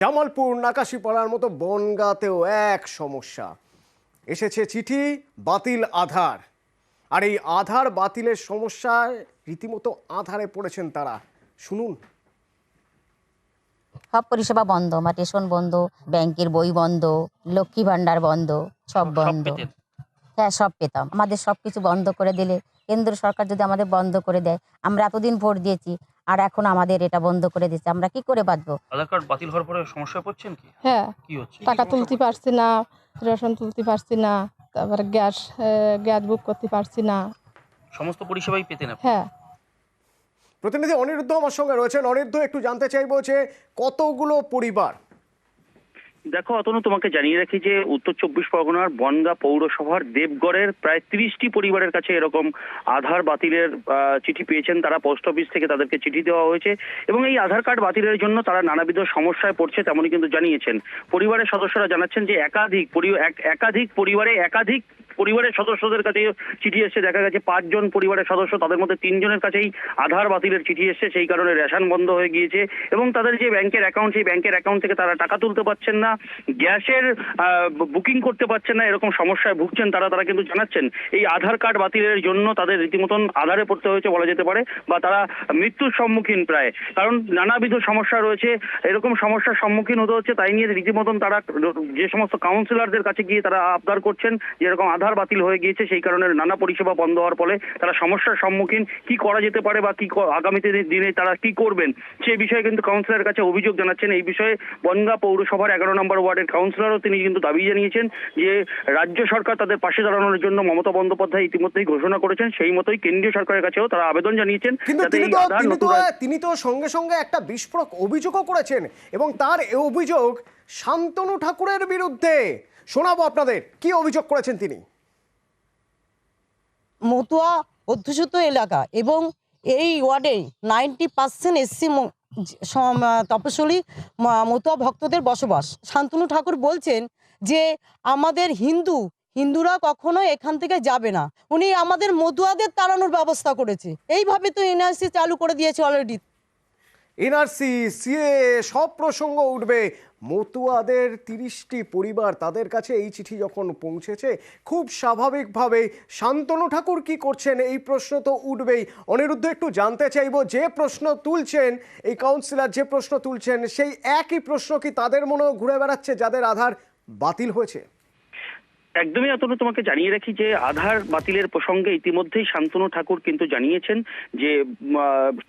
জামালপুর নাকাশিপাড়ার মতো বনগাঁতেও এক সমস্যা। এসেছে চিঠি, বাতিল আধার। আর এই আধার বাতিলের সমস্যায় রীতিমতো আধারে পড়েছেন তারা। শুনুন। সব পরিষেবা বন্ধ, আমার রেশন বন্ধ, ব্যাংকের বই বন্ধ, লক্ষ্মী ভান্ডার বন্ধ, সব বন্ধ। হ্যাঁ, সব পেতাম। আমাদের সবকিছু বন্ধ করে দিলে, কেন্দ্র সরকার যদি আমাদের বন্ধ করে দেয়, আমরা এতদিন ভোট দিয়েছি আর এখন আমাদের এটা বন্ধ করে দিচ্ছে, আমরা কি করে বাঁচবো? আধার কার্ড বাতিল হওয়ার পরে সমস্যায় পড়ছেন কি? হ্যাঁ, কি হচ্ছে? টাকা তুলতে পারছি না, রেশন তুলতে পারছি না, তারপরে গ্যাস বুক করতে পারছি না। সমস্ত পরিষেবাই পেতেন আপনি? হ্যাঁ। প্রতিনিধি অনিরুদ্ধ আমার সঙ্গে রয়েছেন। অনিরুদ্ধ, একটু জানতে চাইবো যে কতগুলো পরিবার? দেখো অতনু, তোমাকে জানিয়ে রাখি যে উত্তর চব্বিশ পরগনার বনগাঁ পৌরসভার দেবগড়ের প্রায় 30টি পরিবারের কাছে এরকম আধার বাতিলের চিঠি পেয়েছেন তারা। পোস্ট অফিস থেকে তাদেরকে চিঠি দেওয়া হয়েছে এবং এই আধার কার্ড বাতিলের জন্য তারা নানাবিধ সমস্যায় পড়ছে তেমনই কিন্তু জানিয়েছেন। পরিবারের সদস্যরা জানাচ্ছেন যে একাধিক পরিবারের সদস্যদের কাছে চিঠি এসছে। দেখা গেছে 5 জন পরিবারের সদস্য, তাদের মধ্যে 3 জনের কাছেই আধার বাতিলের চিঠি এসছে। সেই কারণে রেশন বন্ধ হয়ে গিয়েছে এবং তাদের যে ব্যাংকের অ্যাকাউন্ট, সেই ব্যাংকের অ্যাকাউন্ট থেকে তারা টাকা তুলতে পারছেন না, গ্যাসের বুকিং করতে পারছেন না, এরকম সমস্যায় ভুগছেন তারা কিন্তু জানাচ্ছেন এই আধার কার্ড বাতিলের জন্য তাদের রীতিমতন আধারে পড়তে হয়েছে বলা যেতে পারে, বা তারা মৃত্যুর সম্মুখীন প্রায়। কারণ নানাবিধ সমস্যা রয়েছে, এরকম সমস্যার সম্মুখীন হতে হচ্ছে। তাই নিয়ে রীতিমতন তারা যে সমস্ত কাউন্সিলরদের কাছে গিয়ে তারা আবদার করছেন যে এরকম আধার বাতিল হয়ে গিয়েছে, সেই কারণে নানা পরিষেবা বন্ধ হওয়ার ফলে তারা সমস্যার সম্মুখীন। কি করা যেতে পারে বা কি আগামীতে দিনে তারা কি করবেন সেই বিষয়ে কিন্তু কাউন্সিলরের কাছে অভিযোগ জানাচ্ছেন। এই বিষয়ে বনগাঁ পৌরসভার 11 নম্বর ওয়ার্ডের কাউন্সিলরও তিনি কিন্তু দাবি জানিয়েছেন যে রাজ্য সরকার তাদের পাশে দাঁড়ানোর জন্য মমতা বন্দ্যোপাধ্যায় ইতিমধ্যেই ঘোষণা করেছেন, সেই মতোই কেন্দ্রীয় সরকারের কাছেও তারা আবেদন জানিয়েছেন। কিন্তু তিনি তো সঙ্গে সঙ্গে একটা বিস্ফোরক অভিযোগও করেছেন এবং তার এই অভিযোগ শান্তনু ঠাকুরের বিরুদ্ধে। শোনাবো আপনাদের কি অভিযোগ করেছেন তিনি। মতুয়া অধ্যুষিত এলাকা এবং এই ওয়ার্ডে 90% এসসি তপশিলি মতুয়া ভক্তদের বসবাস। শান্তনু ঠাকুর বলছেন যে আমাদের হিন্দুরা কখনো এখান থেকে যাবে না, উনি আমাদের মতুয়াদের তাড়ানোর ব্যবস্থা করেছে। এইভাবে তো এনআরসি চালু করে দিয়েছে অলরেডি। এনআরসি, সিএ সব প্রসঙ্গ উঠবে। মতুয়াদের 30টি পরিবার, তাদের কাছে এই চিঠি যখন পৌঁছেছে, খুব স্বাভাবিকভাবে শান্তনু ঠাকুর কি করছেন এই প্রশ্ন তো উঠবেই। অনিরুদ্ধ, একটু জানতে চাইবো, যে প্রশ্ন তুলছেন এই কাউন্সিলর, যে প্রশ্ন তুলছেন সেই একই প্রশ্ন কি তাদের মনেও ঘুরে বেড়াচ্ছে যাদের আধার বাতিল হয়েছে? একদমই অতনু, তোমাকে জানিয়ে রাখি যে আধার বাতিলের প্রসঙ্গে ইতিমধ্যেই শান্তনু ঠাকুর কিন্তু জানিয়েছেন যে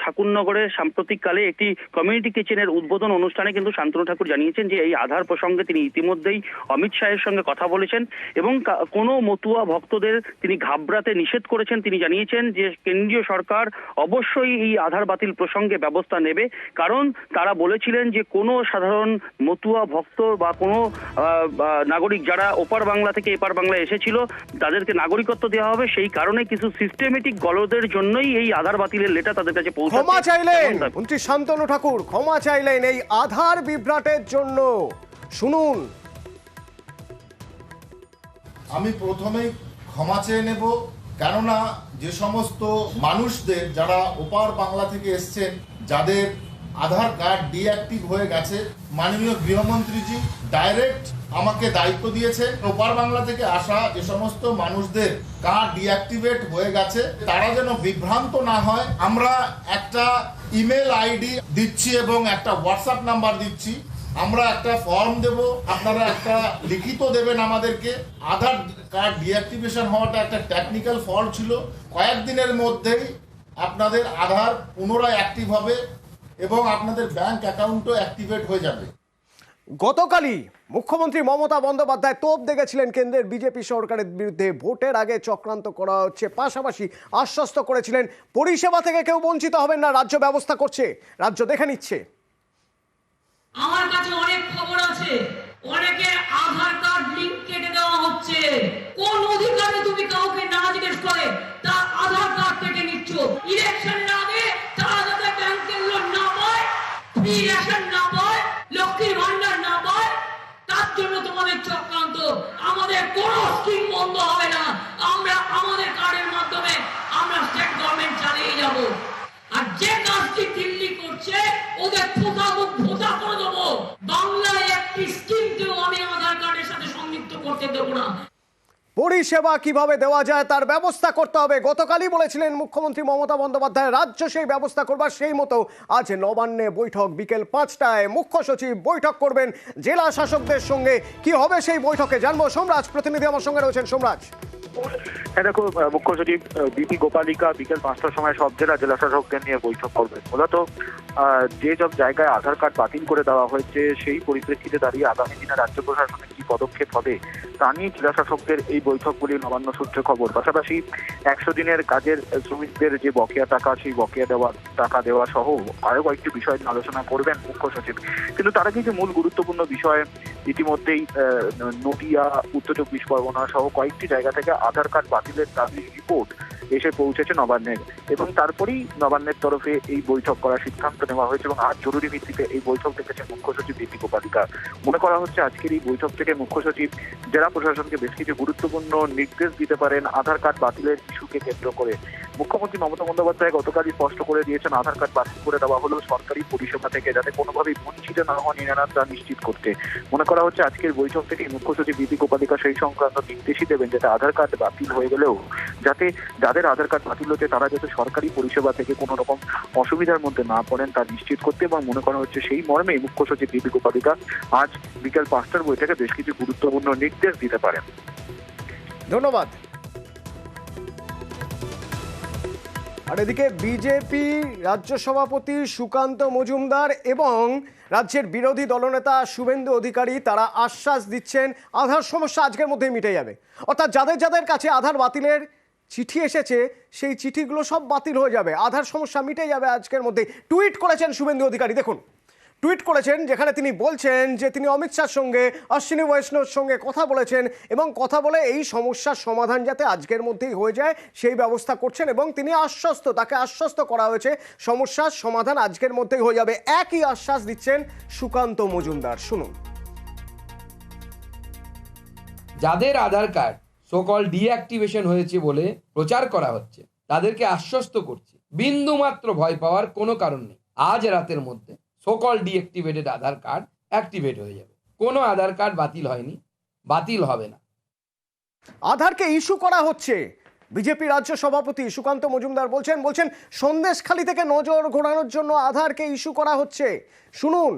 ঠাকুরনগরের সাম্প্রতিককালে একটি কমিউনিটি কিচেনের উদ্বোধন অনুষ্ঠানে কিন্তু শান্তনু ঠাকুর জানিয়েছেন যে এই আধার প্রসঙ্গে তিনি ইতিমধ্যেই অমিত শাহের সঙ্গে কথা বলেছেন এবং কোনো মতুয়া ভক্তদের তিনি ঘাবড়াতে নিষেধ করেছেন। তিনি জানিয়েছেন যে কেন্দ্রীয় সরকার অবশ্যই এই আধার বাতিল প্রসঙ্গে ব্যবস্থা নেবে, কারণ তারা বলেছিলেন যে কোনো সাধারণ মতুয়া ভক্ত বা কোনো নাগরিক যারা ওপার বাংলা থেকে এপার বাংলায় এসেছিল তাদেরকে নাগরিকত্ব দেওয়া হবে। সেই কারণে কিছু সিস্টেমেটিক গলদের জন্যই এই আধার বাতিলের লেটার তাদের কাছে পৌঁছেছে। ক্ষমা চাইলেন মন্ত্রী শান্তনু ঠাকুর, ক্ষমা চাইলেন এই আধার বিভ্রাটের জন্য। শুনুন। আমি প্রথমেই ক্ষমা চেয়ে নেব, কেননা যে সমস্ত মানুষদের যারা ওপার বাংলা থেকে এসছেন, যাদের আধার কার্ড ডিঅ্যাক্টিভ হয়ে গেছে, মাননীয় গৃহমন্ত্রীজি ডাইরেক্ট আমাকে দায়িত্ব দিয়েছে ওপার বাংলা থেকে আসা যে সমস্ত মানুষদের কার্ড ডিঅ্যাক্টিভেট হয়ে গেছে তারা যেন বিভ্রান্ত না হয়। আমরা একটা ইমেল আইডি দিচ্ছি এবং একটা হোয়াটসঅ্যাপ নাম্বার দিচ্ছি। আমরা একটা ফর্ম দেব, আপনারা একটা লিখিত দেবেন আমাদেরকে। আধার কার্ড ডিঅ্যাক্টিভেশন হওয়াটা একটা টেকনিক্যাল ফল্ট ছিল, কয়েকদিনের মধ্যেই আপনাদের আধার পুনরায় অ্যাক্টিভ হবে এবং আপনাদের ব্যাংক অ্যাকাউন্টও অ্যাক্টিভেট হয়ে যাবে। গতকালই মুখ্যমন্ত্রী মমতা বন্দ্যোপাধ্যায় তোপ দেখেছিলেন কেন্দ্রের বিজেপি সরকারের বিরুদ্ধে। ভোটের আগে চক্রান্ত করা হচ্ছে, পাশাপাশি আশ্বস্ত করেছিলেন পরিষেবা থেকে কেউ বঞ্চিত হবেন না, রাজ্য ব্যবস্থা করছে, রাজ্য দেখে নিচ্ছে। আমার কাছে অনেক খবর আছে, অনেকে আধার কার্ড লিংক কেটে দেওয়া হচ্ছে। কোন অধিকারে তুমি কাউকে না জিজ্ঞেস করে তার আধার কার্ড কেটে নিচ্ছ? ইলেকশনের আগে তারা যাতে ব্যাংকের লোন না পায়, ফ্রি রেশন না পায়, লক্ষ্মীর ভান্ডার না পায়, তার জন্য তোমাদের চক্রান্ত। আমাদের কোনো স্কিম বন্ধ হবে না, আমরা আমাদের কার্ডের মাধ্যমে আমরা স্টেট গভর্নমেন্ট চালিয়ে যাব। আর যে কাজটি দিল্লি করছে ওদের থোকা মুখ ভোতা করে দেবো। বাংলা করতে দেবো না। পরিষেবা কিভাবে দেওয়া যায় তার ব্যবস্থা করতে হবে। গতকালই বলেছিলেন মুখ্যমন্ত্রী মমতা বন্দ্যোপাধ্যায়, রাজ্য সেই ব্যবস্থা করবার, সেই মতো আজ নবান্নে বৈঠক। বিকেল ৫টায় মুখ্য সচিব বৈঠক করবেন জেলা শাসকদের সঙ্গে। কি হবে সেই বৈঠকে জানবো। সোমরাজ প্রতিনিধি আমার সঙ্গে রয়েছেন। সোমরাজ, হ্যাঁ দেখো, মুখ্য সচিব বিপি গোপালিকা বিকেল ৫টার সময় সব জেলা শাসকদের নিয়ে বৈঠক করবেন। মূলত যে সব জায়গায় আধার কার্ড বাতিল করে দেওয়া হয়েছে সেই পরিপ্রেক্ষিতে দাঁড়িয়ে আগামী দিনে রাজ্য প্রশাসনের কি পদক্ষেপ হবে তা নিয়ে জেলা শাসকদের এই বৈঠকগুলি নবান্ন সূত্রে খবর। পাশাপাশি ১০০ দিনের কাজের শ্রমিকদের যে বকেয়া টাকা, সেই বকেয়া টাকা দেওয়া সহ আরো কয়েকটি বিষয় নিয়ে আলোচনা করবেন মুখ্য সচিব। কিন্তু তার আগে যে মূল গুরুত্বপূর্ণ বিষয়, ইতিমধ্যেই নদিয়া, উত্তর ২৪ পরগনা সহ কয়েকটি জায়গা থেকে আধার কার্ড বাতিলের দাবির রিপোর্ট এসে পৌঁছেছে নবান্নের, এবং তারপরেই নবান্নের তরফে এই বৈঠক করার সিদ্ধান্ত নেওয়া হয়েছে। এবং আজ জরুরি ভিত্তিতে এই বৈঠক ডেকেছে মুখ্য সচিব বিপি গোপালিকা। মনে করা হচ্ছে আজকের এই বৈঠক থেকে মুখ্য সচিব জেলা প্রশাসনকে বেশ কিছু গুরুত্বপূর্ণ নির্দেশ দিতে পারেন আধার কার্ড বাতিলের ইস্যুকে কেন্দ্র করে। মুখ্যমন্ত্রী মমতা বন্দ্যোপাধ্যায় গতকালই স্পষ্ট করে দিয়েছেন আধার কার্ড বাতিল করে দেওয়া হলো সরকারি পরিষেবা থেকে, যাতে কোনোভাবেই বঞ্চিত না হন এনারা তা নিশ্চিত করতে। মনে করা হচ্ছে আজকের বৈঠক থেকে মুখ্য সচিব বিপি গোপালিকা সেই সংক্রান্ত নির্দেশই দেবেন, যাতে আধার কার্ড বাতিল হয়ে গেলেও যাতে যাদের আধার কার্ড বাতিল হচ্ছে তারা যাতে সরকারি পরিষেবা থেকে কোনো রকম অসুবিধার মধ্যে না পড়েন তা নিশ্চিত করতে। এবং মনে করা হচ্ছে সেই মর্মে মুখ্য সচিব বিপি গোপালিকা আজ বিকেল ৫টার বৈঠকে বেশ কিছু গুরুত্বপূর্ণ নির্দেশ দিতে পারেন। ধন্যবাদ। আর এদিকে বিজেপি রাজ্য সভাপতি সুকান্ত মজুমদার এবং রাজ্যের বিরোধী দলনেতা শুভেন্দু অধিকারী তারা আশ্বাস দিচ্ছেন আধার সমস্যা আজকের মধ্যেই মিটে যাবে। অর্থাৎ যাদের যাদের কাছে আধার বাতিলের চিঠি এসেছে সেই চিঠিগুলো সব বাতিল হয়ে যাবে, আধার সমস্যা মিটে যাবে আজকের মধ্যে। টুইট করেছেন শুভেন্দু অধিকারী, দেখুন টুইট করেছেন, যেখানে তিনি বলছেন যে তিনি অমিত শাহর সঙ্গে, অশ্বিনী বৈষ্ণবের সঙ্গে কথা বলেছেন এবং কথা বলে এই সমস্যার সমাধান যাতে আজকের মধ্যেই হয়ে যায় সেই ব্যবস্থা করছেন। এবং তিনি তাকে আশ্বস্ত করা হয়েছে সমস্যার সমাধান আজকের মধ্যেই হয়ে যাবে। একই আশ্বাস দিচ্ছেন সুকান্ত মজুমদার, শুনুন। যাদের আধার কার্ড সোকল ডিঅ্যাক্টিভেশন হয়েছে বলে প্রচার করা হচ্ছে তাদেরকে আশ্বস্ত করছি, বিন্দু মাত্র ভয় পাওয়ার কোনো কারণ নেই। আজ রাতের মধ্যে সোকল ডিঅ্যাক্টিভেটেড আধার কার্ড অ্যাক্টিভেট হয়ে যাবে। কোনো আধার কার্ড বাতিল হয়নি, বাতিল হবে না। আধারকে ইস্যু করা হচ্ছে। বিজেপি রাজ্য সভাপতি সুকান্ত মজুমদার বলছেন সন্দেশখালী থেকে নজর ঘোরানোর জন্য আধারকে ইস্যু করা হচ্ছে। শুনুন।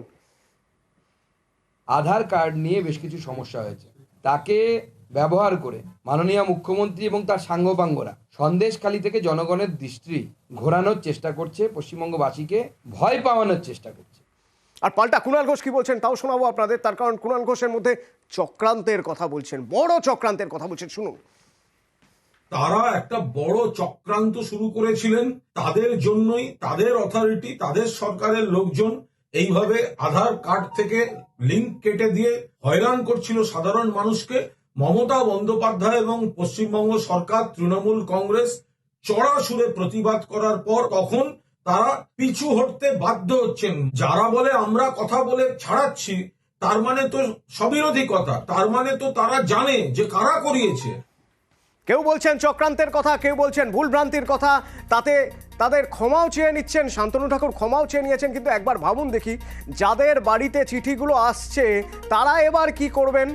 আধার কার্ড নিয়ে বেশ কিছু সমস্যা হয়েছে, তাকে ব্যবহার করে মাননীয় মুখ্যমন্ত্রী এবং তার সাঙ্গপাঙ্গরা সন্দেশখালী থেকে জনগণের দৃষ্টি ঘোরানোর চেষ্টা করছে, পশ্চিমবঙ্গবাসীকে ভয় পাওয়ানোর চেষ্টা করছে। আর পাল্টা কুণাল ঘোষ কি বলছেন তাও শোনাবো আপনাদের। তার কারণ কুণাল ঘোষের মধ্যে চক্রান্তের কথা বলছেন, বড় চক্রান্তের কথা বলছেন, শুনুন। তারা একটা বড় চক্রান্ত শুরু করেছিলেন, তাদের জন্যই তাদের অথরিটি, তাদের সরকারের লোকজন এইভাবে আধার কার্ড থেকে লিঙ্ক কেটে দিয়ে হয়রান করছিল সাধারণ মানুষকে। মমতা বন্দ্যোপাধ্যায় এবং পশ্চিমবঙ্গ সরকার, তৃণমূল কংগ্রেস চড়া সুরে প্রতিবাদ করার পর তখন তারা পিছু হটতে বাধ্য হচ্ছেন। যারা বলে আমরা কথা বলে ছাড়াচ্ছি, তার মানে তো সবিরোধী কথা, তার মানে তো তারা জানে যে কারা করিয়েছে। কেউ বলছেন চক্রান্তের কথা, কেউ বলছেন ভুলভ্রান্তির কথা, তাতে তাদের ক্ষমাও চেয়ে নিচ্ছেন। শান্তনু ঠাকুর ক্ষমাও চেয়ে নিয়েছেন। কিন্তু একবার ভাবুন দেখি, যাদের বাড়িতে চিঠিগুলো আসছে তারা এবার কি করবেন?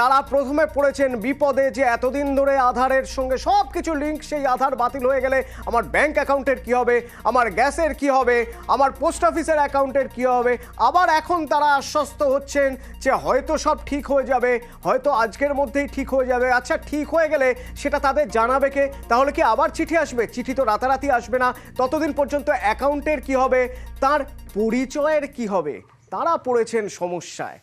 তারা প্রথমে পড়েছেন বিপদে, যে এতদিন ধরে আধারের সঙ্গে সব কিছু লিঙ্ক, সেই আধার বাতিল হয়ে গেলে আমার ব্যাংক অ্যাকাউন্টের কি হবে, আমার গ্যাসের কি হবে, আমার পোস্ট অফিসের অ্যাকাউন্টের কি হবে। আবার এখন তারা আশ্বস্ত হচ্ছেন যে হয়তো সব ঠিক হয়ে যাবে, হয়তো আজকের মধ্যেই ঠিক হয়ে যাবে। আচ্ছা, ঠিক হয়ে গেলে সেটা তাদের জানাবে কে? তাহলে কি আবার চিঠি আসবে? চিঠি তো রাতারাতি আসবে না। ততদিন পর্যন্ত অ্যাকাউন্টের কি হবে, তার পরিচয়ের কি হবে? তারা পড়েছেন সমস্যায়।